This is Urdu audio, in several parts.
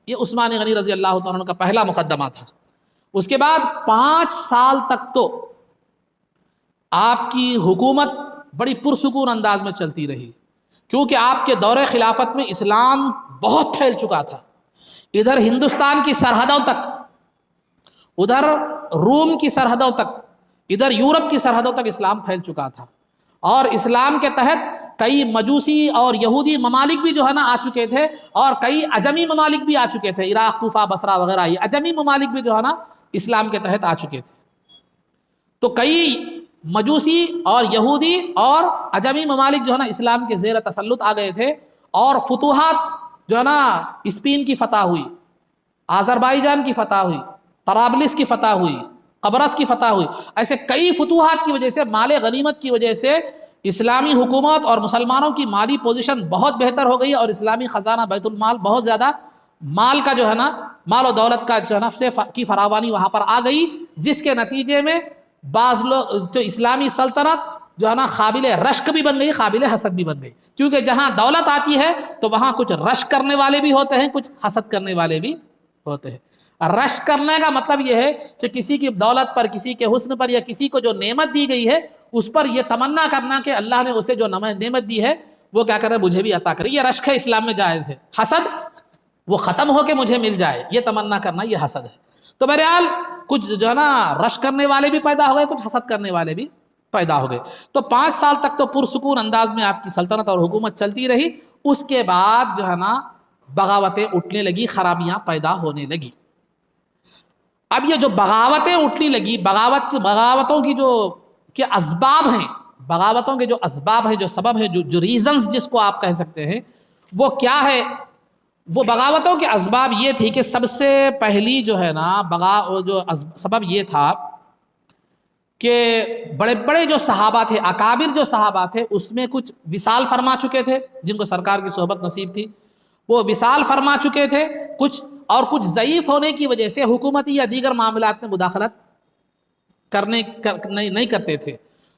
یہ عثمان غنی رضی اللہ تعالیٰ عنہ کا پہلا مقدمہ تھا۔ اس کے بعد 5 سال تک تو آپ کی حکومت بڑی پرسکون انداز میں چلتی رہی، کیونکہ آپ کے دور خلافت میں اسلام بہت پھیل چکا تھا، ادھر ہندوستان کی سرحدوں تک، ادھر روم کی سرحدوں تک، ادھر یورپ کی سرحدوں تک اسلام پھیل چکا تھا، اور اسلام کے تحت کئی مجوسی اور یہودی ممالک بھی جو ہے نا آ چکے تھے، اور کئی عجمی ممالک بھی آ چکے تھے، عراق، کوفہ، بصرہ وغیرہ، یہ عجمی ممالک بھی جو ہے نا اسلام کے تحت آ چکے تھے۔ تو کئی مجوسی اور یہودی اور عجمی ممالک جو ہے نا اسلام کے زیر تسلط آ گئے تھے، اور فتوحات جو ہے نا اسپین کی فتح ہوئی، آذربائیجان کی فتح ہوئی، طرابلس کی فتح ہوئی، قبرص کی فتح ہوئی، ایسے کئی فتوحات کی وجہ سے، مال غنیمت کی وجہ سے اسلامی حکومت اور مسلمانوں کی مالی پوزیشن بہت بہتر ہو گئی، اور اسلامی خزانہ بیت المال بہت زیادہ مال کا جو ہے نا، مال و دولت کا جو ہے نا کی فراوانی وہاں پر آ گئی، جس کے نتیجے میں بعض لوگ جو اسلامی سلطنت جو ہے نا قابل رشک بھی بن گئی، قابل حسد بھی بن گئی، کیونکہ جہاں دولت آتی ہے تو وہاں کچھ رشک کرنے والے بھی ہوتے ہیں، کچھ حسد کرنے والے بھی ہوتے ہیں۔ رشک کرنے کا مطلب یہ ہے کہ کسی کی دولت پر، کسی کے حسن پر، یا کسی کو جو نعمت دی گئی ہے اس پر یہ تمنا کرنا کہ اللہ نے اسے جو نعمت دی ہے وہ کیا کرے، مجھے بھی عطا کرے، یہ رشک ہے، اسلام میں جائز ہے۔ حسد وہ ختم ہو کے مجھے مل جائے، یہ تمنا کرنا، یہ حسد ہے۔ تو بہرحال کچھ جو ہے نا رشک کرنے والے بھی پیدا ہو گئے، کچھ حسد کرنے والے بھی پیدا ہو گئے۔ تو 5 سال تک تو پرسکون انداز میں آپ کی سلطنت اور حکومت چلتی رہی۔ اس کے بعد جو ہے نا بغاوتیں اٹھنے لگی، خرابیاں پیدا ہونے لگی۔ اب یہ جو بغاوتیں اٹھنے لگی، بغاوتوں کی جو کہ اسباب ہیں، بغاوتوں کے جو اسباب ہیں، جو سبب ہیں، جو ریزنز جس کو آپ کہہ سکتے ہیں، وہ کیا ہے؟ وہ بغاوتوں کے اسباب یہ تھی کہ سب سے پہلی جو ہے نا جو سبب یہ تھا کہ بڑے بڑے جو صحابہ تھے، اکابر جو صحابہ تھے، اس میں کچھ وصال فرما چکے تھے، جن کو سرکار کی صحبت نصیب تھی، وہ وصال فرما چکے تھے کچھ، اور کچھ ضعیف ہونے کی وجہ سے حکومتی یا دیگر معاملات میں مداخلت نہیں کرتے تھے۔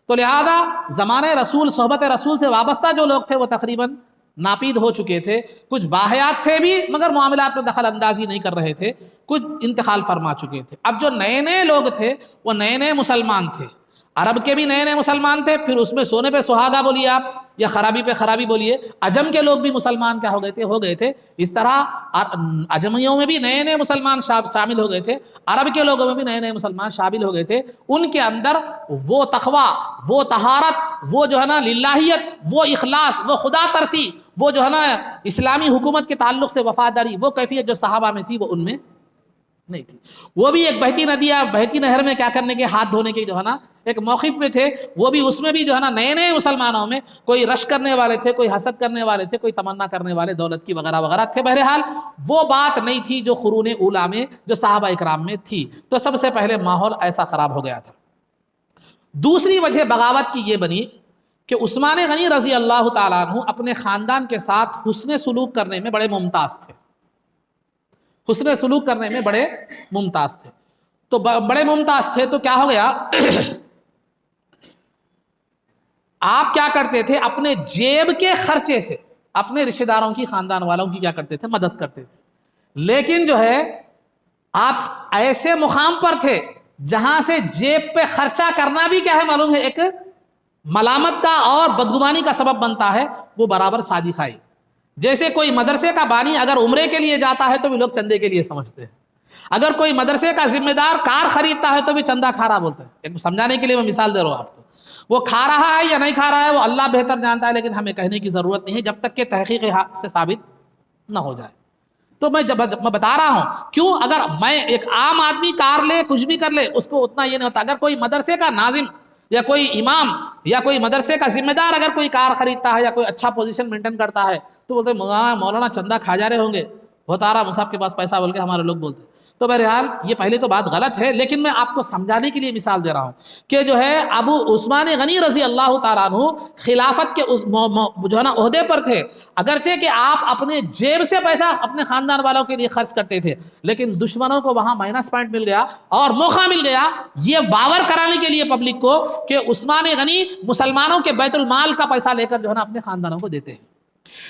تو لہذا زمانے رسول، صحبت رسول سے وابستہ جو لوگ تھے وہ تقریباً ناپید ہو چکے تھے، کچھ باحیات تھے بھی مگر معاملات میں دخل اندازی نہیں کر رہے تھے، کچھ انتقال فرما چکے تھے۔ اب جو نئے نئے لوگ تھے وہ نئے نئے مسلمان تھے، عرب کے بھی نئے نئے مسلمان تھے، پھر اس میں سونے پہ سہاگا بولیے آپ، یا خرابی پہ خرابی بولیے، عجم کے لوگ بھی مسلمان کیا ہو گئے تھے۔ اس طرح عجمیوں میں بھی نئے نئے مسلمان شامل ہو گئے تھے، عرب کے لوگوں میں بھی نئے نئے مسلمان شامل ہو گئے تھے۔ ان کے اندر وہ تقویٰ، وہ طہارت، وہ جو ہے نا للہیت، وہ اخلاص، وہ خدا ترسی، وہ جو ہے نا اسلامی حکومت کے تعلق سے وفاداری، وہ کیفیت جو صحابہ میں تھی وہ ان میں نہیں تھی۔ وہ بھی ایک بہتی ندی یا بہتی نہر میں کیا کرنے کے، ہاتھ دھونے کے جو ہے نا ایک موقف میں تھے، وہ بھی اس میں بھی جو ہے نا نئے نئے مسلمانوں میں کوئی رش کرنے والے تھے، کوئی حسد کرنے والے تھے، کوئی تمنا کرنے والے دولت کی وغیرہ وغیرہ تھے۔ بہرحال وہ بات نہیں تھی جو قرون اولیٰ میں، جو صحابہ اکرام میں تھی۔ تو سب سے پہلے ماحول ایسا خراب ہو گیا تھا۔ دوسری وجہ بغاوت کی یہ بنی کہ عثمان غنی رضی اللہ تعالیٰ عنہ اپنے خاندان کے ساتھ حسن سلوک کرنے میں بڑے ممتاز تھے، حسن سلوک کرنے میں بڑے ممتاز تھے۔ تو بڑے ممتاز تھے تو کیا ہو گیا، آپ کیا کرتے تھے، اپنے جیب کے خرچے سے اپنے رشتہ داروں کی، خاندان والوں کی کیا کرتے تھے، مدد کرتے تھے۔ لیکن جو ہے آپ ایسے مقام پر تھے جہاں سے جیب پہ خرچہ کرنا بھی کیا ہے معلوم ہے، ایک ملامت کا اور بدگمانی کا سبب بنتا ہے، وہ برابر سادی خائی۔ جیسے کوئی مدرسے کا بانی اگر عمرے کے لیے جاتا ہے تو بھی لوگ چندے کے لیے سمجھتے ہیں، اگر کوئی مدرسے کا ذمہ دار کار خریدتا ہے تو بھی چندہ کھا رہا بولتے ہیں۔ ایک سمجھانے کے لیے میں مثال دے رہا ہوں آپ کو، وہ کھا رہا ہے یا نہیں کھا رہا ہے وہ اللہ بہتر جانتا ہے، لیکن ہمیں کہنے کی ضرورت نہیں ہے جب تک کہ تحقیق سے ثابت نہ ہو جائے۔ تو میں بتا رہا ہوں کیوں، اگر میں ایک عام آدمی کار لے، کچھ بھی کر لے، اس کو اتنا یہ نہیں ہوتا۔ اگر کوئی مدرسے کا ناظم یا کوئی امام یا کوئی مدرسے کا ذمہ دار اگر کوئی کار خریدتا ہے یا کوئی اچھا پوزیشن مینٹین کرتا ہے تو بولتے مولانا چندہ کھا جا رہے ہوں گے، بہت آ رہا مصحف کے پاس پیسہ بول کے ہمارے لوگ بولتے ہیں۔ تو بہرحال یہ پہلے تو بات غلط ہے، لیکن میں آپ کو سمجھانے کے لیے مثال دے رہا ہوں کہ جو ہے ابو عثمان غنی رضی اللہ تعالیٰ عنہ خلافت کے جو ہے نا عہدے پر تھے، اگرچہ کہ آپ اپنے جیب سے پیسہ اپنے خاندان والوں کے لیے خرچ کرتے تھے، لیکن دشمنوں کو وہاں مائنس پوائنٹ مل گیا اور موقع مل گیا یہ باور کرانے کے لیے پبلک کو کہ عثمان غنی مسلمانوں کے بیت المال کا پیسہ لے کر جو ہے نا اپنے خاندانوں کو دیتے ہیں۔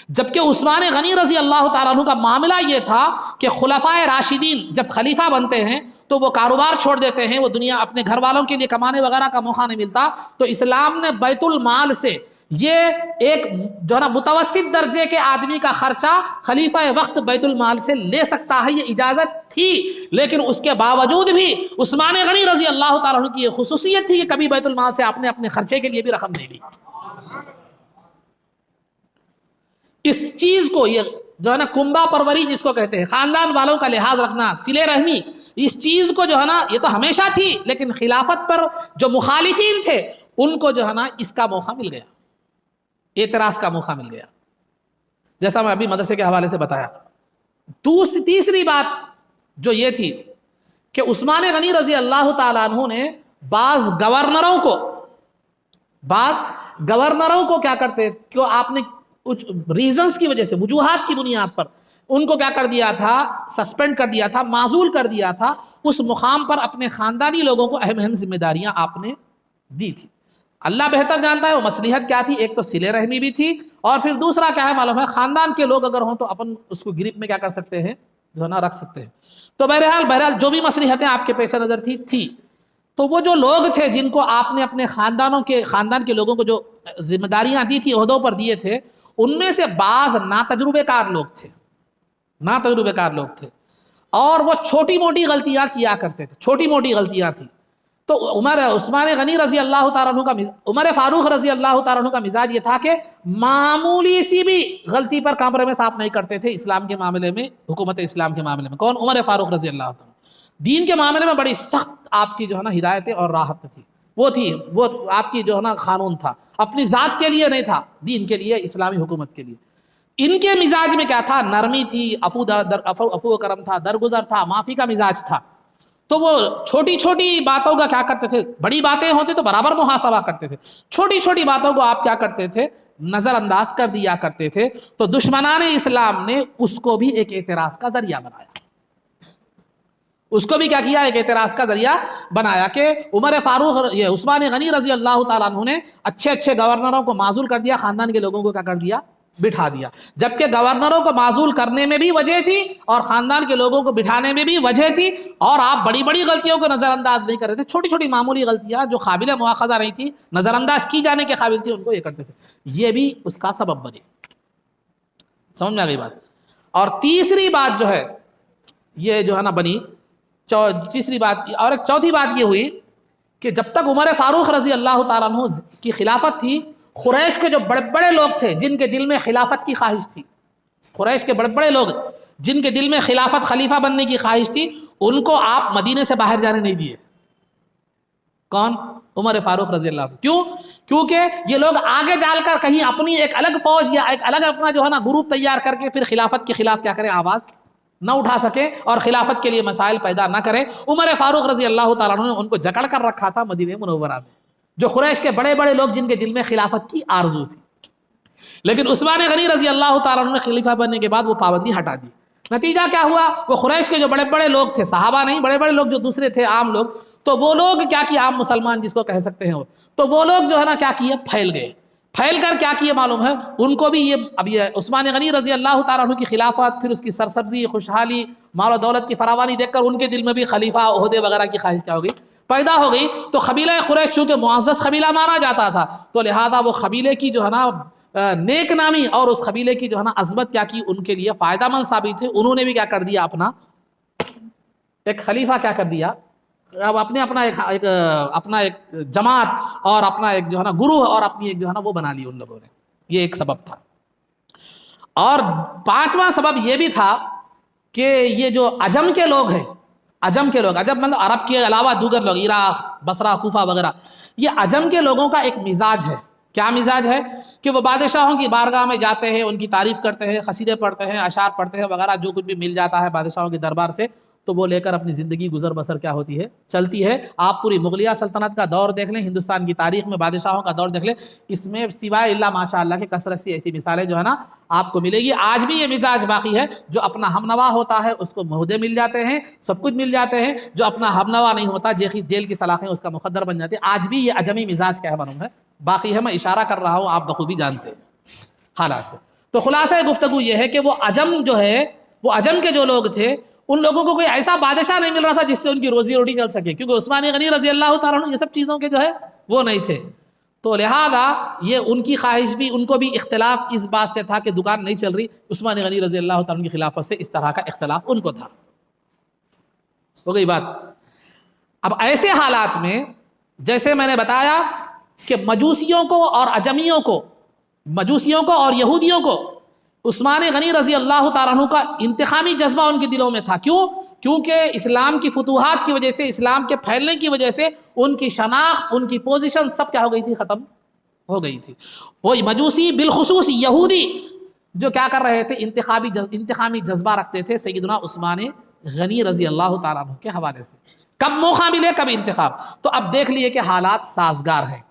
جبکہ عثمان غنی رضی اللہ تعالیٰ عنہ کا معاملہ یہ تھا کہ خلفائے راشدین جب خلیفہ بنتے ہیں تو وہ کاروبار چھوڑ دیتے ہیں، وہ دنیا اپنے گھر والوں کے لیے کمانے وغیرہ کا موقع نہیں ملتا، تو اسلام نے بیت المال سے یہ ایک جو ہے نا متوسط درجے کے آدمی کا خرچہ خلیفہ وقت بیت المال سے لے سکتا ہے، یہ اجازت تھی۔ لیکن اس کے باوجود بھی عثمان غنی رضی اللہ تعالیٰ عنہ کی یہ خصوصیت تھی کہ کبھی بیت المال سے آپ نے اپنے خرچے کے لیے بھی رقم نہیں لی۔ اس چیز کو، یہ جو ہے نا کنبا پروری جس کو کہتے ہیں، خاندان والوں کا لحاظ رکھنا، صلہ رحمی، اس چیز کو جو ہے نا یہ تو ہمیشہ تھی، لیکن خلافت پر جو مخالفین تھے ان کو جو ہے نا اس کا موقع مل گیا، اعتراض کا موقع مل گیا، جیسا میں ابھی مدرسے کے حوالے سے بتایا۔ تیسری بات جو یہ تھی کہ عثمان غنی رضی اللہ تعالیٰ عنہ نے بعض گورنروں کو کیا کرتے کہ آپ نے کچھ ریزنز کی وجہ سے، وجوہات کی بنیاد پر ان کو کیا کر دیا تھا، سسپینڈ کر دیا تھا، معزول کر دیا تھا، اس مقام پر اپنے خاندانی لوگوں کو اہم اہم ذمہ داریاں آپ نے دی تھی۔ اللہ بہتر جانتا ہے وہ مصلحت کیا تھی، ایک تو صلہ رحمی بھی تھی، اور پھر دوسرا کیا ہے معلوم ہے، خاندان کے لوگ اگر ہوں تو اپن اس کو گرپ میں کیا کر سکتے ہیں، جو ہے نا رکھ سکتے ہیں۔ تو بہرحال جو بھی مصلحتیں آپ کے پیش نظر تھی، تو وہ جو لوگ تھے جن کو آپ نے اپنے خاندان کے لوگوں کو جو ذمہ داریاں دی تھی، عہدوں پر دیے تھے، ان میں سے بعض ناتجربے کار لوگ تھے اور وہ چھوٹی موٹی غلطیاں کیا کرتے تھے، چھوٹی موٹی غلطیاں تھیں۔ تو عثمان غنی رضی اللہ تعالیٰ عنہ کا عمر فاروق رضی اللہ تعالیٰ عنہ کا مزاج یہ تھا کہ معمولی سی بھی غلطی پر کمپرومائز آپ نہیں کرتے تھے اسلام کے معاملے میں، حکومت اسلام کے معاملے میں۔ کون؟ عمر فاروق رضی اللہ تعالیٰ۔ دین کے معاملے میں بڑی سخت آپ کی جو ہے نا ہدایتیں اور راحت تھی، وہ آپ کی جو ہے نا قانون تھا، اپنی ذات کے لیے نہیں تھا، دین کے لیے، اسلامی حکومت کے لیے۔ ان کے مزاج میں کیا تھا؟ نرمی تھی، عفو و کرم تھا، درگزر تھا، معافی کا مزاج تھا۔ تو وہ چھوٹی چھوٹی باتوں کا کیا کرتے تھے، بڑی باتیں ہوتی تو برابر محاسبہ کرتے تھے، چھوٹی چھوٹی باتوں کو آپ کیا کرتے تھے، نظر انداز کر دیا کرتے تھے۔ تو دشمنان اسلام نے اس کو بھی ایک اعتراض کا ذریعہ بنایا، اس کو بھی کیا کیا، ایک اعتراض کا ذریعہ بنایا کہ عمر فاروق، یہ عثمان غنی رضی اللہ تعالیٰ عنہ نے اچھے گورنروں کو معزول کر دیا، خاندان کے لوگوں کو کیا کر دیا، بٹھا دیا۔ جبکہ گورنروں کو معزول کرنے میں بھی وجہ تھی اور خاندان کے لوگوں کو بٹھانے میں بھی وجہ تھی، اور آپ بڑی بڑی غلطیوں کو نظر انداز نہیں کر رہے تھے، چھوٹی چھوٹی معمولی غلطیاں جو قابل مواخذہ نہیں تھی، نظر انداز کی جانے کے قابل تھی، ان کو یہ کرتے تھے، یہ بھی اس کا سبب بنے۔ سمجھ میں آ گئی بات؟ اور تیسری بات جو ہے یہ جو ہے نا بنی، تیسری بات اور ایک چوتھی بات یہ ہوئی کہ جب تک عمر فاروق رضی اللہ تعالیٰ عنہ کی خلافت تھی، قریش کے جو بڑے بڑے لوگ تھے جن کے دل میں خلافت کی خواہش تھی، قریش کے بڑے بڑے لوگ جن کے دل میں خلافت، خلیفہ بننے کی خواہش تھی، ان کو آپ مدینے سے باہر جانے نہیں دیے۔ کون؟ عمر فاروق رضی اللہ عنہ۔ کیوں؟ کیونکہ یہ لوگ آگے جال کر کہیں اپنی ایک الگ فوج یا ایک الگ اپنا جو ہے نا گروپ تیار کر کے پھر خلافت کے خلاف کیا کریں، آواز نہ اٹھا سکے اور خلافت کے لیے مسائل پیدا نہ کرے۔ عمر فاروق رضی اللہ تعالیٰ عنہ نے ان کو جکڑ کر رکھا تھا مدینہ منورہ میں، جو قریش کے بڑے بڑے لوگ جن کے دل میں خلافت کی آرزو تھی۔ لیکن عثمان غنی رضی اللہ تعالیٰ عنہ نے خلیفہ بننے کے بعد وہ پابندی ہٹا دی۔ نتیجہ کیا ہوا؟ وہ قریش کے جو بڑے بڑے لوگ تھے، صحابہ نہیں، بڑے بڑے لوگ جو دوسرے تھے، عام لوگ، تو وہ لوگ کیا کیا، عام مسلمان جس کو کہہ سکتے ہیں وہ، تو وہ لوگ جو ہے نا کیا کیے، پھیل گئے۔ پھیل کر کیا کیے معلوم ہے، ان کو بھی یہ عثمان غنی رضی اللہ تعالیٰ عنہ کی خلافت، پھر اس کی سرسبزی، خوشحالی، مال و دولت کی فراوانی دیکھ کر ان کے دل میں بھی خلیفہ، عہدے وغیرہ کی خواہش کیا ہو گئی، پیدا ہو گئی۔ تو قبیلہ قریش چونکہ معزز قبیلہ مانا جاتا تھا، تو لہذا وہ قبیلے کی جو ہے نا نیک نامی اور اس قبیلے کی جو ہے نا عظمت کیا کی، ان کے لیے فائدہ مند ثابت ہے۔ انہوں نے بھی کیا کر دیا، اپنا ایک خلیفہ کیا کر دیا، اب اپنا ایک جماعت اور اپنا ایک جو ہے نا گروہ اور اپنی ایک جو ہے نا وہ بنا لی ان لوگوں نے۔ یہ ایک سبب تھا۔ اور پانچواں سبب یہ بھی تھا کہ یہ جو عجم کے لوگ ہیں، عجم مطلب عرب کے علاوہ دیگر لوگ، عراق، بصرہ، کوفہ وغیرہ، یہ عجم کے لوگوں کا ایک مزاج ہے۔ کیا مزاج ہے؟ کہ وہ بادشاہوں کی بارگاہ میں جاتے ہیں، ان کی تعریف کرتے ہیں، قصیدے پڑھتے ہیں، اشعار پڑھتے ہیں وغیرہ، جو کچھ بھی مل جاتا ہے بادشاہوں کے دربار سے، تو وہ لے کر اپنی زندگی گزر بسر کیا ہوتی ہے، چلتی ہے۔ آپ پوری مغلیہ سلطنت کا دور دیکھ لیں، ہندوستان کی تاریخ میں بادشاہوں کا دور دیکھ لیں، اس میں سوائے اللہ ماشاء اللہ کے کثرت سی ایسی مثالیں جو ہے نا آپ کو ملے گی۔ آج بھی یہ مزاج باقی ہے، جو اپنا ہم نوا ہوتا ہے اس کو عہدے مل جاتے ہیں، سب کچھ مل جاتے ہیں، جو اپنا ہم نوا نہیں ہوتا، جیل کی سلاخیں اس کا مقدر بن جاتی ہے۔ آج بھی یہ عجمی مزاج کیا ہے معلوم ہے، باقی ہے، میں اشارہ کر رہا ہوں، آپ بخوبی جانتے ہیں حالات سے۔ تو خلاصہ گفتگو یہ ہے کہ وہ عجم جو ہے، وہ عجم کے جو لوگ تھے، ان لوگوں کو کوئی ایسا بادشاہ نہیں مل رہا تھا جس سے ان کی روزی روٹی چل سکے، کیونکہ عثمان غنی رضی اللہ تعالیٰ عنہ یہ سب چیزوں کے جو ہے وہ نہیں تھے. تو لہذا یہ ان کی خواہش بھی، ان کو بھی اختلاف اس بات سے تھا کہ دکان نہیں چل رہی. عثمان غنی رضی اللہ تعالیٰ عنہ کی خلافت سے اس طرح کا اختلاف ان کو تھا. ہو گئی بات. اب ایسے حالات میں جیسے میں نے بتایا کہ مجوسیوں کو اور عجمیوں کو، مجوسیوں کو اور یہودیوں کو عثمان غنی رضی اللہ تعالیٰ عنہ کا انتقامی جذبہ ان کے دلوں میں تھا. کیوں؟ کیونکہ اسلام کی فتوحات کی وجہ سے، اسلام کے پھیلنے کی وجہ سے ان کی شناخت، ان کی پوزیشن سب کیا ہو گئی تھی؟ ختم ہو گئی تھی. وہ مجوسی، بالخصوص یہودی، جو کیا کر رہے تھے؟ انتقامی جذبہ رکھتے تھے سیدنا عثمان غنی رضی اللہ تعالیٰ عنہ کے حوالے سے. کب موقع ملے کب انتخاب. تو اب دیکھ لیے کہ حالات سازگار ہیں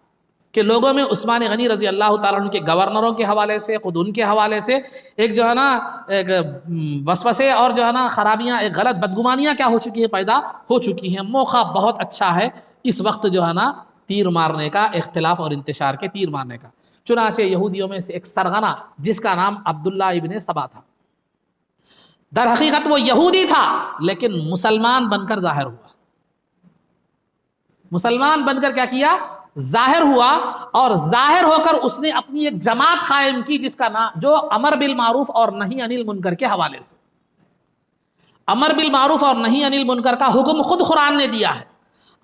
کہ لوگوں میں عثمان غنی رضی اللہ تعالیٰ عنہ کے گورنروں کے حوالے سے، خود ان کے حوالے سے ایک جو ہے نا ایک وسوسے اور جو ہے نا خرابیاں، ایک غلط بدگمانیاں کیا ہو چکی ہیں؟ پیدا ہو چکی ہیں. موقع بہت اچھا ہے اس وقت جو ہے نا تیر مارنے کا، اختلاف اور انتشار کے تیر مارنے کا. چنانچہ یہودیوں میں سے ایک سرغنہ جس کا نام عبداللہ ابن سبا تھا، در حقیقت وہ یہودی تھا لیکن مسلمان بن کر ظاہر ہوا. مسلمان بن کر کیا کیا؟ ظاہر ہوا. اور ظاہر ہو کر اس نے اپنی ایک جماعت قائم کی جس کا نام، جو امر بالمعروف اور نہی عن المنکر کے حوالے سے، امر بالمعروف اور نہی عن المنکر کا حکم خود قرآن نے دیا ہے.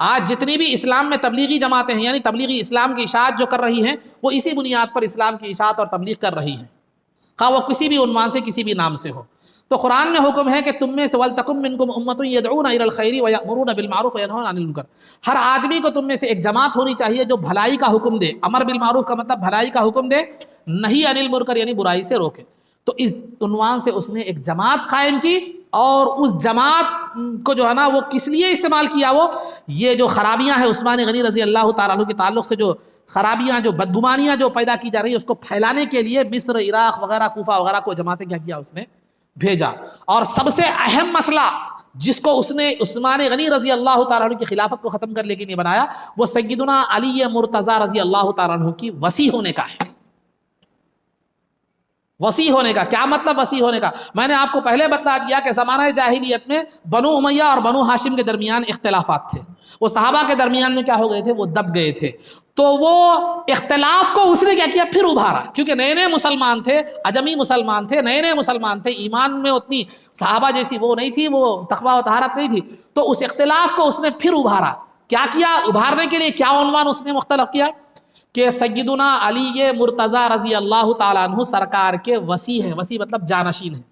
آج جتنی بھی اسلام میں تبلیغی جماعتیں ہیں، یعنی تبلیغی اسلام کی اشاعت جو کر رہی ہیں، وہ اسی بنیاد پر اسلام کی اشاعت اور تبلیغ کر رہی ہیں، خواہ وہ کسی بھی عنوان سے، کسی بھی نام سے ہو. تو قرآن میں حکم ہے کہ تم میں سے وَلْتَكُن مِّنكُمْ أُمَّةٌ يَدْعُونَ إِلَى الْخَيْرِ وَيَأْمُرُونَ بِالْمَعْرُوفِ وَيَنْهَوْنَ عَنِ الْمُنكَرِ. ہر آدمی کو تم میں سے ایک جماعت ہونی چاہیے جو بھلائی کا حکم دے. امر بالمعروف کا مطلب بھلائی کا حکم دے، نہی عن المنکر یعنی برائی سے روکے. تو اس عنوان سے اس نے ایک جماعت قائم کی، اور اس جماعت کو جو ہے نا وہ کس لیے استعمال کیا؟ وہ یہ جو خرابیاں ہیں عثمان غنی رضی اللہ تعالیٰ عنہ کے تعلق سے، جو خرابیاں، جو بدگمانیاں جو پیدا کی جا رہی ہیں، اس کو پھیلانے کے لیے مصر، عراق وغیرہ، کوفہ وغیرہ کو جماعتیں کیا کیا؟ اس نے بھیجا. اور سب سے اہم مسئلہ جس کو اس نے عثمان غنی رضی اللہ تعالیٰ عنہ کی خلافت کو ختم کرنے کے لیے بنایا، وہ سیدنا علی مرتضیٰ رضی اللہ تعالیٰ عنہ کی وصی ہونے کا ہے. وصی ہونے کا کیا مطلب؟ وصی ہونے کا میں نے آپ کو پہلے بتلا دیا کہ زمانہ جاہلیت میں بنو امیہ اور بنو ہاشم کے درمیان اختلافات تھے. وہ صحابہ کے درمیان میں کیا ہو گئے تھے؟ وہ دب گئے تھے. تو وہ اختلاف کو اس نے کیا کیا؟ پھر ابھارا. کیونکہ نئے نئے مسلمان تھے، عجمی مسلمان تھے، نئے نئے مسلمان تھے، ایمان میں اتنی صحابہ جیسی وہ نہیں تھی، وہ تقویٰ و طہارت نہیں تھی. تو اس اختلاف کو اس نے پھر ابھارا. کیا کیا ابھارنے کے لیے؟ کیا عنوان اس نے مختلف کیا کہ سیدنا علی مرتضیٰ رضی اللہ تعالیٰ عنہ سرکار کے وصی ہیں. وصی مطلب جانشین ہیں.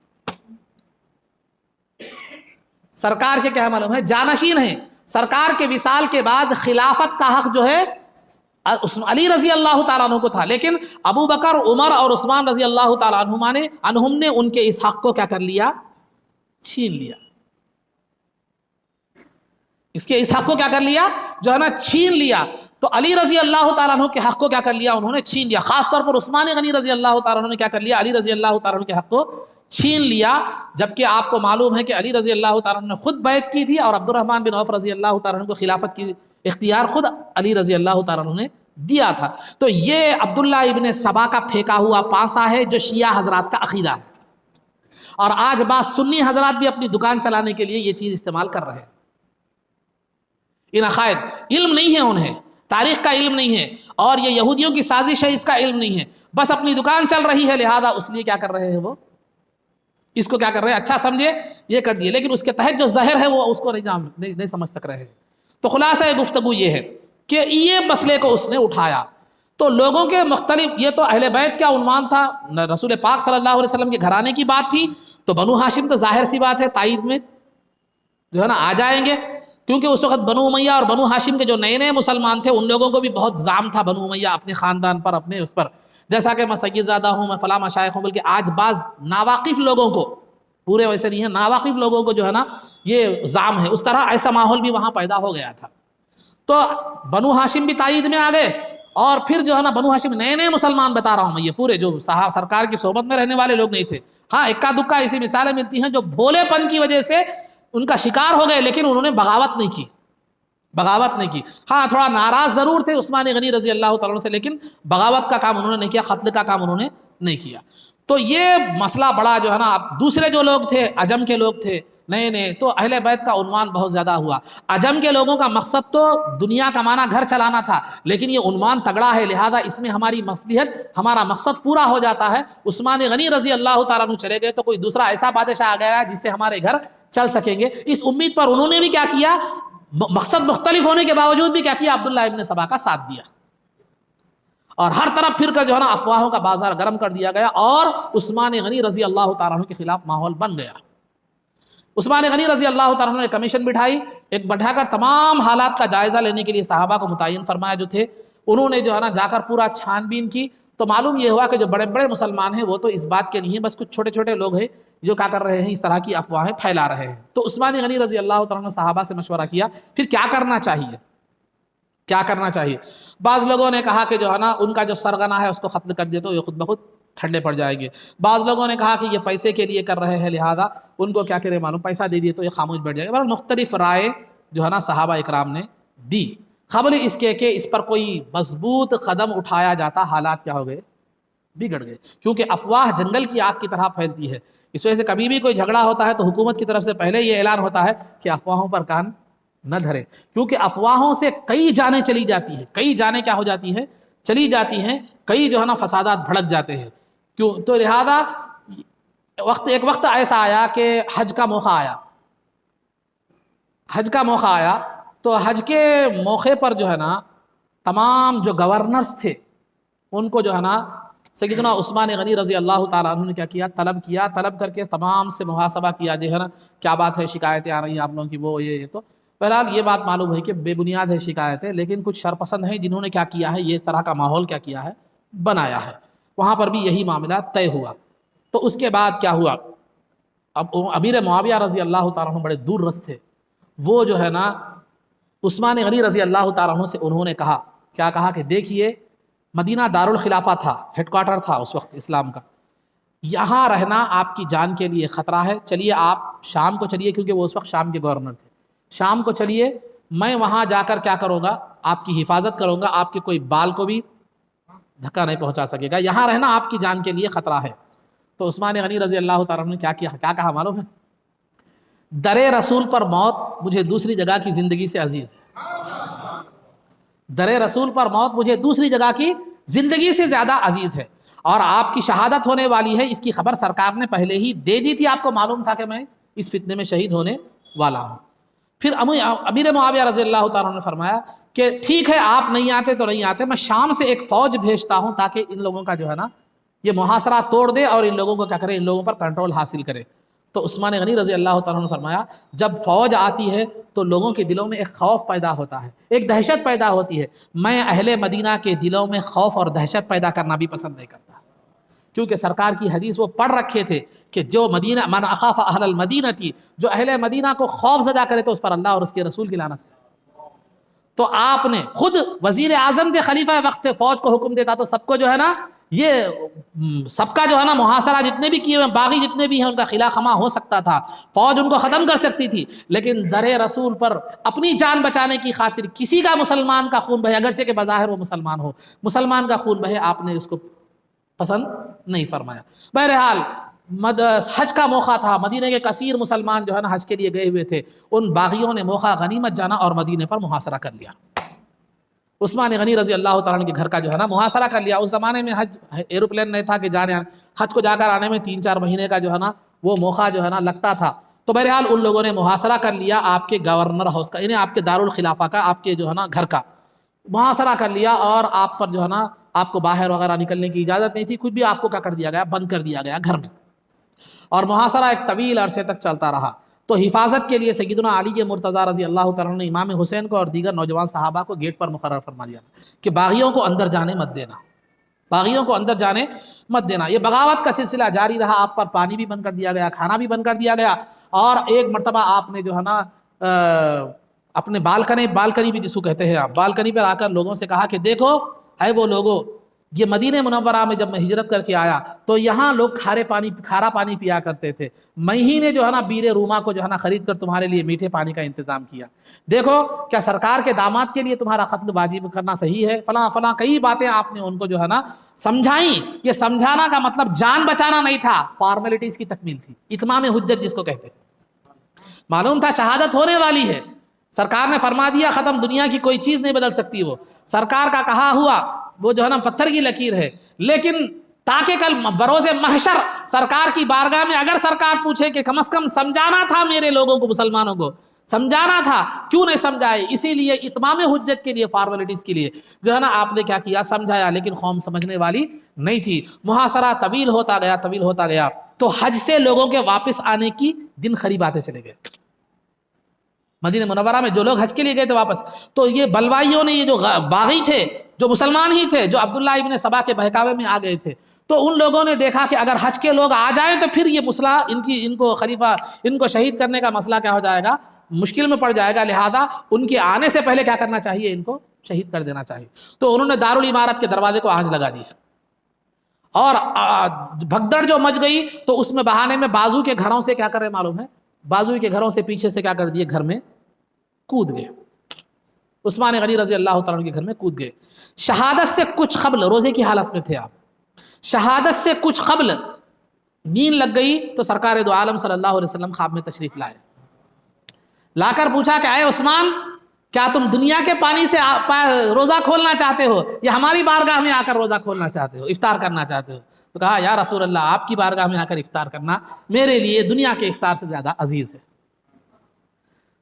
سرکار کے کیا معلوم ہے؟ جانشین ہیں. سرکار کے وصال کے بعد خلافت کا حق جو ہے علی رضی اللہ تعالیٰ عنہ کو تھا، لیکن ابو بکر، عمر اور عثمان رضی اللہ تعالیٰ عنہم نے ان کے اس حق کو کیا کر لیا؟ چھین لیا. اس کے اس حق کو کیا کر لیا؟ جو ہے نا چھین لیا. تو علی رضی اللہ تعالیٰ عنہ کے حق کو کیا کر لیا؟ انہوں نے چھین لیا. خاص طور پر عثمان غنی رضی اللہ تعالیٰ عنہ نے کیا کر لیا؟ علی رضی اللہ تعالیٰ عنہ کے حق کو چھین لیا. جبکہ آپ کو معلوم ہے کہ علی رضی اللہ تعالیٰ عنہ نے خود بیعت کی تھی، اور عبد الرحمن بن عوف رضی اللہ تعالیٰ عنہ کو خلافت کی اختیار خود علی رضی اللہ تعالیٰ عنہ نے دیا تھا. تو یہ عبداللہ ابن سبا کا پھینکا ہوا پانسا ہے جو شیعہ حضرات کا عقیدہ ہے. اور آج بعض سنی حضرات بھی اپنی دکان چلانے کے لیے یہ چیز استعمال کر رہے ہیں. ان عقائد علم نہیں ہے، انہیں تاریخ کا علم نہیں ہے، اور یہ یہودیوں کی سازش ہے، اس کا علم نہیں ہے. بس اپنی دکان چل رہی ہے، لہذا اس لیے کیا کر رہے ہیں؟ وہ اس کو کیا کر رہے ہیں؟ اچھا سمجھے یہ کر دیے، لیکن اس کے تحت جو زہر ہے وہ اس کو نہیں سمجھ سک رہے ہیں. تو خلاصہ گفتگو یہ ہے کہ یہ مسئلے کو اس نے اٹھایا. تو لوگوں کے مختلف، یہ تو اہل بیت کا عنوان تھا، رسول پاک صلی اللہ علیہ وسلم کے گھرانے کی بات تھی. تو بنو ہاشم تو ظاہر سی بات ہے تائید میں جو ہے نا آ جائیں گے، کیونکہ اس وقت بنو امیہ اور بنو ہاشم کے جو نئے نئے مسلمان تھے ان لوگوں کو بھی بہت زام تھا بنو امیہ اپنے خاندان پر، اپنے اس پر. جیسا کہ میں سید زادہ ہوں، میں فلاں مشائخ ہوں، بلکہ آج بعض ناواقف لوگوں کو، پورے ویسے نہیں ہیں، ناواقف لوگوں کو جو ہے نا یہ زام ہے. اس طرح ایسا ماحول بھی وہاں پیدا ہو گیا تھا. تو بنو ہاشم بھی تائید میں آ گئے، اور پھر جو ہے نا بنو ہاشم نئے نئے مسلمان بتا رہا ہوں میں، یہ پورے جو سرکار کی صحبت میں رہنے والے لوگ نہیں تھے. ہاں اکا دکا ایسی مثالیں ملتی ہیں جو بھولے پن کی وجہ سے ان کا شکار ہو گئے، لیکن انہوں نے بغاوت نہیں کی. بغاوت نہیں کی. ہاں تھوڑا ناراض ضرور تھے عثمان غنی رضی اللہ تعالیٰ عنہ سے، لیکن بغاوت کا کام انہوں نے نہیں کیا، قتل کا کام انہوں نے نہیں کیا. تو یہ مسئلہ بڑا جو ہے نا، اب دوسرے جو لوگ تھے عجم کے لوگ تھے نئے نئے، تو اہل بیت کا عنوان بہت زیادہ ہوا۔ عجم کے لوگوں کا مقصد تو دنیا کمانا، گھر چلانا تھا، لیکن یہ عنوان تگڑا ہے، لہذا اس میں ہماری مصلحت، ہمارا مقصد پورا ہو جاتا ہے۔ عثمان غنی رضی اللہ تعالیٰ عنہ چلے گئے تو کوئی دوسرا ایسا بادشاہ آ گیا جس سے ہمارے گھر چل سکیں گے، اس امید پر انہوں نے بھی کیا کیا، مقصد مختلف ہونے کے باوجود بھی کیا کیا، عبداللہ ابن سبا کا ساتھ دیا، اور ہر طرف پھر کر جو ہے نا افواہوں کا بازار گرم کر دیا گیا، اور عثمان غنی رضی اللہ تعالیٰ عنہ کے خلاف ماحول بن گیا۔ عثمان غنی رضی اللہ تعالیٰ عنہ نے کمیشن بٹھائی، ایک بٹھا کر تمام حالات کا جائزہ لینے کے لیے صحابہ کو متعین فرمایا جو تھے، انہوں نے جو ہے نا جا کر پورا چھان بین کی، تو معلوم یہ ہوا کہ جو بڑے بڑے مسلمان ہیں وہ تو اس بات کے نہیں ہیں، بس کچھ چھوٹے چھوٹے لوگ ہیں جو کیا کر رہے ہیں، اس طرح کی افواہیں پھیلا رہے ہیں۔ تو عثمان غنی رضی اللہ تعالیٰ عنہ نے صحابہ سے مشورہ کیا، پھر کیا کرنا چاہیے، کیا کرنا چاہیے؟ بعض لوگوں نے کہا کہ جو ہے نا ان کا جو سرغنہ ہے اس کو ختم کر دے تو یہ خود بخود ٹھنڈے پڑ جائیں گے۔ بعض لوگوں نے کہا کہ یہ پیسے کے لیے کر رہے ہیں، لہذا ان کو کیا کرے معلوم، پیسہ دے دیے تو یہ خاموش بیٹھ جائے گا۔ بہرحال مختلف رائے جو ہے نا صحابہ اکرام نے دی، قبل اس کے کہ اس پر کوئی مضبوط قدم اٹھایا جاتا، حالات کیا ہو گئے، بگڑ گئے، کیونکہ افواہ جنگل کی آگ کی طرح پھیلتی ہے۔ اس وجہ سے کبھی بھی کوئی جھگڑا ہوتا ہے تو حکومت کی طرف سے پہلے یہ اعلان ہوتا ہے کہ افواہوں پر کان نہ دھرے، کیونکہ افواہوں سے کئی جانیں چلی جاتی ہیں، کئی جانیں کیا ہو جاتی ہیں، چلی جاتی ہیں، کئی جو ہے نا فسادات بھڑک جاتے ہیں۔ کیوں؟ تو لہذا ایک وقت ایسا آیا کہ حج کا موقع آیا، حج کا موقع آیا تو حج کے موقع پر جو ہے نا تمام جو گورنرز تھے ان کو جو ہے نا سیدنا عثمان غنی رضی اللہ تعالیٰ عنہ نے کیا طلب کر کے تمام سے محاسبہ کیا، جو ہے نا کیا بات ہے، شکایتیں آ رہی ہیں آپ لوگوں کی، وہ یہ تو بہرحال یہ بات معلوم ہے کہ بے بنیاد ہے شکایتیں، لیکن کچھ شرپسند ہیں جنہوں نے کیا کیا ہے، یہ طرح کا ماحول کیا کیا ہے، بنایا ہے۔ وہاں پر بھی یہی معاملہ طے ہوا۔ تو اس کے بعد کیا ہوا، اب امیر معاویہ رضی اللہ تعالیٰ عنہ بڑے دور رس تھے، وہ جو ہے نا عثمان غنی رضی اللہ تعالیٰ عنہ سے انہوں نے کہا، کیا کہا کہ دیکھیے مدینہ دارالخلافہ تھا، ہیڈ کوارٹر تھا اس وقت اسلام کا، یہاں رہنا آپ کی جان کے لیے خطرہ ہے، چلیے آپ شام کو چلیے، کیونکہ وہ اس وقت شام کے گورنر تھے، شام کو چلیے، میں وہاں جا کر کیا کروں گا، آپ کی حفاظت کروں گا، آپ کے کوئی بال کو بھی دھکا نہیں پہنچا سکے گا، یہاں رہنا آپ کی جان کے لیے خطرہ ہے۔ تو عثمان غنی رضی اللہ تعالیٰ عنہ نے کیا کہا معلوم ہے، در رسول پر موت مجھے دوسری جگہ کی زندگی سے عزیز ہے، در رسول پر موت مجھے دوسری جگہ کی زندگی سے زیادہ عزیز ہے، اور آپ کی شہادت ہونے والی ہے، اس کی خبر سرکار نے پہلے ہی دے دی تھی، آپ کو معلوم تھا کہ میں اس فتنے میں شہید ہونے والا ہوں۔ پھر امیر معاویہ رضی اللہ تعالیٰ نے فرمایا کہ ٹھیک ہے آپ نہیں آتے تو نہیں آتے، میں شام سے ایک فوج بھیجتا ہوں تاکہ ان لوگوں کا جو ہے نا یہ محاصرہ توڑ دے اور ان لوگوں کو کیا کرے، ان لوگوں پر کنٹرول حاصل کرے۔ تو عثمان غنی رضی اللہ تعالیٰ نے فرمایا جب فوج آتی ہے تو لوگوں کے دلوں میں ایک خوف پیدا ہوتا ہے، ایک دہشت پیدا ہوتی ہے، میں اہل مدینہ کے دلوں میں خوف اور دہشت پیدا کرنا بھی پسند نہیں کرتا، کیونکہ سرکار کی حدیث وہ پڑھ رکھے تھے کہ جو مدینہ من اخاف اہل المدینہ تھی، جو اہل مدینہ کو خوف زدہ کرے تو اس پر اللہ اور اس کے رسول کی لعنت ہے۔ تو آپ نے خود وزیر اعظم تھے، خلیفہ وقت تھے، فوج کو حکم دیتا تو سب کو جو ہے نا یہ سب کا جو ہے نا محاصرہ جتنے بھی کیے ہوئے باغی جتنے بھی ہیں ان کا خلا خما ہو سکتا تھا، فوج ان کو ختم کر سکتی تھی، لیکن در رسول پر اپنی جان بچانے کی خاطر کسی کا مسلمان کا خون بہے، اگرچہ کہ بظاہر وہ مسلمان ہو، مسلمان کا خون بہے، آپ نے اس کو پسند نہیں فرمایا۔ بہرحال حج کا موقع تھا، مدینہ کے کثیر مسلمان جو ہے نا حج کے لیے گئے ہوئے تھے، ان باغیوں نے موقع غنیمت جانا اور مدینے پر محاصرہ کر لیا۔ عثمان غنی رضی اللہ تعالیٰ عنہ کے گھر کا جو ہے نا محاصرہ کر لیا۔ اس زمانے میں حج ایروپلین نہیں تھا کہ جانے آنے، حج کو جا کر آنے میں 3-4 مہینے کا جو ہے نا وہ موقع جو ہے نا لگتا تھا۔ تو بہرحال ان لوگوں نے محاصرہ کر لیا آپ کے گورنر ہاؤس کا، یعنی آپ کے دارالخلافہ کا، آپ کے جو ہے نا گھر کا محاصرہ کر لیا، اور آپ پر جو ہے نا آپ کو باہر وغیرہ نکلنے کی اجازت نہیں تھی، کچھ بھی آپ کو کیا کر دیا گیا، بند کر دیا گیا گھر میں، اور محاصرہ ایک طویل عرصے تک چلتا رہا۔ تو حفاظت کے لیے سیدنا علی مرتضیٰ رضی اللہ تعالیٰ نے امام حسین کو اور دیگر نوجوان صحابہ کو گیٹ پر مقرر فرما دیا تھا کہ باغیوں کو اندر جانے مت دینا، باغیوں کو اندر جانے مت دینا۔ یہ بغاوت کا سلسلہ جاری رہا، آپ پر پانی بھی بند کر دیا گیا، کھانا بھی بند کر دیا گیا، اور ایک مرتبہ آپ نے جو ہے نا اپنے بالکنی بھی جس کو کہتے ہیں آپ، بالکنی پر آ کر لوگوں سے کہا کہ دیکھو اے وہ لوگوں یہ مدینہ منورہ میں جب میں ہجرت کر کے آیا تو یہاں لوگ کھارا پانی پیا کرتے تھے، میں ہی نے جو ہے نا بیر روما کو جو ہے نا خرید کر تمہارے لیے میٹھے پانی کا انتظام کیا۔ دیکھو کیا سرکار کے داماد کے لیے تمہارا قتل واجب کرنا صحیح ہے؟ فلاں فلاں کئی باتیں آپ نے ان کو جو ہے نا سمجھائیں۔ یہ سمجھانا کا مطلب جان بچانا نہیں تھا، فارمیلٹیز کی تکمیل تھی، اتمام حجت جس کو کہتے ہیں۔ معلوم تھا شہادت ہونے والی ہے، سرکار نے فرما دیا ختم، دنیا کی کوئی چیز نہیں بدل سکتی، وہ سرکار کا کہا ہوا وہ جو ہے نا پتھر کی لکیر ہے۔ لیکن تاکہ کل بروز محشر سرکار کی بارگاہ میں اگر سرکار پوچھے کہ کم از کم سمجھانا تھا میرے لوگوں کو، مسلمانوں کو سمجھانا تھا، کیوں نہیں سمجھائے؟ اسی لیے اتمام حجت کے لیے، فارمیلٹیز کے لیے جو ہے نا آپ نے کیا کیا، سمجھایا، لیکن قوم سمجھنے والی نہیں تھی۔ محاصرہ طویل ہوتا گیا تو حج سے لوگوں کے واپس آنے کی دن قریب آتے چلے گئے۔ مدینہ منورہ میں جو لوگ حج کے لیے گئے تھے واپس، تو یہ بلوائیوں نے، یہ جو باغی تھے، جو مسلمان ہی تھے، جو عبداللہ ابن سبا کے بہکاوے میں آ گئے تھے، تو ان لوگوں نے دیکھا کہ اگر حج کے لوگ آ جائیں تو پھر یہ مسئلہ ان کو خلیفہ، ان کو شہید کرنے کا مسئلہ کیا ہو جائے گا، مشکل میں پڑ جائے گا، لہذا ان کے آنے سے پہلے کیا کرنا چاہیے، ان کو شہید کر دینا چاہیے۔ تو انہوں نے دارالعمارت کے دروازے کو آنچ لگا دی، اور بھگدڑ جو مچ گئی تو اس میں بہانے میں بازو کے گھروں سے کیا کرے معلوم ہے، بازو کے گھروں سے پیچھے سے کیا کر دیے، گھر میں کود گئے، عثمان غنی رضی اللہ تعالیٰ عنہ کے گھر میں کود گئے۔ شہادت سے کچھ قبل، روزے کی حالت میں تھے آپ، شہادت سے کچھ قبل نیند لگ گئی تو سرکار دو عالم صلی اللہ علیہ وسلم خواب میں تشریف لائے، لا کر پوچھا کہ اے عثمان، کیا تم دنیا کے پانی سے روزہ کھولنا چاہتے ہو یا ہماری بارگاہ میں آ کر روزہ کھولنا چاہتے ہو، افطار کرنا چاہتے ہو؟ تو کہا یا رسول اللہ، آپ کی بارگاہ میں آ کر افطار کرنا میرے لیے دنیا کے افطار سے زیادہ عزیز ہے۔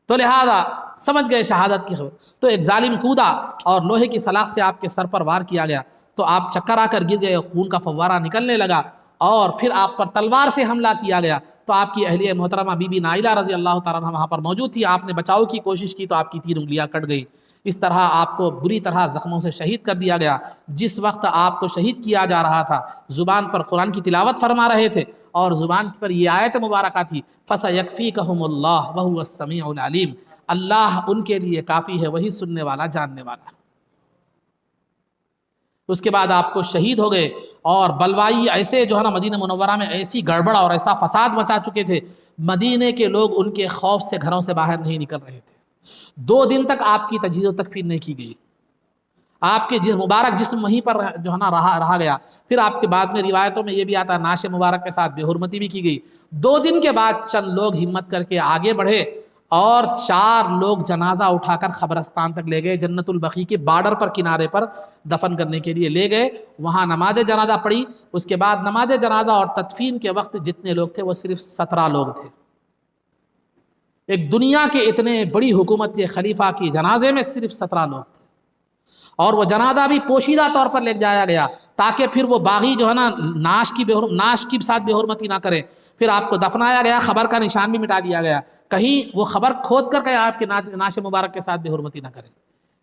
تو لہذا سمجھ گئے شہادت کی خبر۔ تو ایک ظالم کودا اور لوہے کی سلاخ سے آپ کے سر پر وار کیا گیا، تو آپ چکر آ کر گر گئے، خون کا فوارہ نکلنے لگا، اور پھر آپ پر تلوار سے حملہ کیا گیا۔ تو آپ کی اہلیہ محترمہ بی بی نائلہ رضی اللہ تعالیٰ عنہ وہاں پر موجود تھی، آپ نے بچاؤ کی کوشش کی تو آپ کی 3 انگلیاں کٹ گئی۔ اس طرح آپ کو بری طرح زخموں سے شہید کر دیا گیا۔ جس وقت آپ کو شہید کیا جا رہا تھا، زبان پر قرآن کی تلاوت فرما رہے تھے، اور زبان پر یہ آیت مبارکہ تھی، فَسَيَكْفِيكَهُمُ اللَّهُ وَهُوَ السَّمِيعُ الْعَلِيمُ، اللہ ان کے لیے کافی ہے، وہی سننے والا، جاننے والا۔ اس کے بعد آپ کو شہید ہو گئے، اور بلوائی ایسے جو ہے نا مدینہ منورہ میں ایسی گڑبڑ اور ایسا فساد مچا چکے تھے، مدینے کے لوگ ان کے خوف سے گھروں سے باہر نہیں نکل رہے تھے۔ 2 دن تک آپ کی تجہیز و تکفین نہیں کی گئی، آپ کے مبارک جسم وہیں پر جو ہے نا رہا گیا۔ پھر آپ کے بعد میں روایتوں میں یہ بھی آتا ہے، نعش مبارک کے ساتھ بے حرمتی بھی کی گئی۔ 2 دن کے بعد چند لوگ ہمت کر کے آگے بڑھے، اور 4 لوگ جنازہ اٹھا کر قبرستان تک لے گئے، جنت البقیع کے بارڈر پر، کنارے پر دفن کرنے کے لیے لے گئے۔ وہاں نماز جنازہ پڑھی۔ اس کے بعد نماز جنازہ اور تدفین کے وقت جتنے لوگ تھے وہ صرف 17 لوگ تھے۔ ایک دنیا کے اتنے بڑی حکومت کے خلیفہ کی جنازے میں صرف 17 لوگ تھے، اور وہ جنازہ بھی پوشیدہ طور پر لے جایا گیا تاکہ پھر وہ باغی جو ہے نا نعش کی ساتھ بے حرمتی نہ کرے۔ پھر آپ کو دفنایا گیا، خبر کا نشان بھی مٹا دیا گیا، کہیں وہ خبر کھود کر آپ کے نعش مبارک کے ساتھ بے حرمتی نہ کرے۔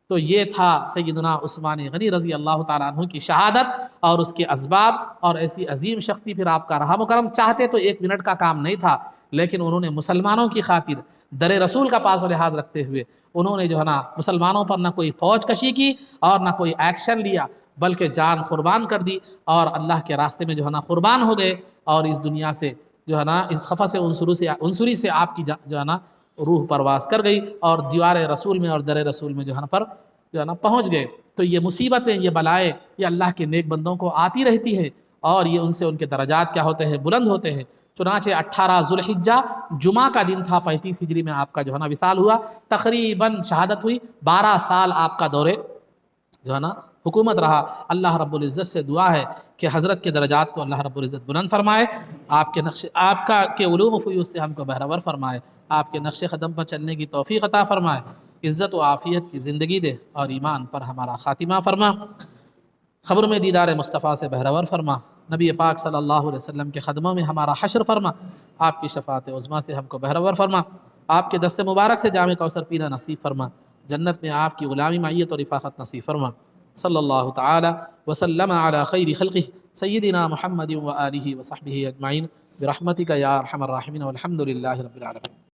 تو یہ تھا سیدنا عثمان غنی رضی اللہ تعالیٰ عنہ کی شہادت اور اس کے اسباب، اور ایسی عظیم شخصی پھر آپ کا رحم و کرم۔ چاہتے تو 1 منٹ کا کام نہیں تھا، لیکن انہوں نے مسلمانوں کی خاطر در رسول کا پاس و لحاظ رکھتے ہوئے انہوں نے جو ہے نا مسلمانوں پر نہ کوئی فوج کشی کی اور نہ کوئی ایکشن لیا، بلکہ جان قربان کر دی، اور اللہ کے راستے میں جو ہے نا قربان ہو گئے، اور اس دنیا سے جو ہے نا اس خفص عنصری سے آپ کی جو ہے نا روح پرواز کر گئی، اور دیوار رسول میں اور در رسول میں جو ہے نا پہنچ گئے۔ تو یہ مصیبتیں، یہ بلائیں، یہ اللہ کے نیک بندوں کو آتی رہتی ہے، اور یہ ان سے ان کے درجات کیا ہوتے ہیں، بلند ہوتے ہیں۔ چنانچہ 18 ذوالحجہ جمعہ کا دن تھا، 35 ہجری میں آپ کا جو ہے نا وصال ہوا، تقریباً شہادت ہوئی۔ 12 سال آپ کا دورے جو ہے نا حکومت رہا۔ اللہ رب العزت سے دعا ہے کہ حضرت کے درجات کو اللہ رب العزت بلند فرمائے، آپ کے علوم و فیوض سے ہم کو بہرور فرمائے، آپ کے نقش قدم پر چلنے کی توفیق عطا فرمائے، عزت و عافیت کی زندگی دے، اور ایمان پر ہمارا خاتمہ فرما، خبر میں دیدار مصطفیٰ سے بہرور فرما، نبی پاک صلی اللہ علیہ وسلم کے قدموں میں ہمارا حشر فرما، آپ کی شفاعت عظمیٰ سے ہم کو بہرور فرما، آپ کے دست مبارک سے جام کوثر پینا نصیب فرما، جنت میں آپ کی غلامی معیت اور رفاقت نصیب فرما۔ صلی اللہ تعالی وسلم علی خیر خلقہ سیدنا محمد و آلہ و صحبہ اجمعین برحمتک یا ارحم الراحمین والحمد للہ رب العالمین۔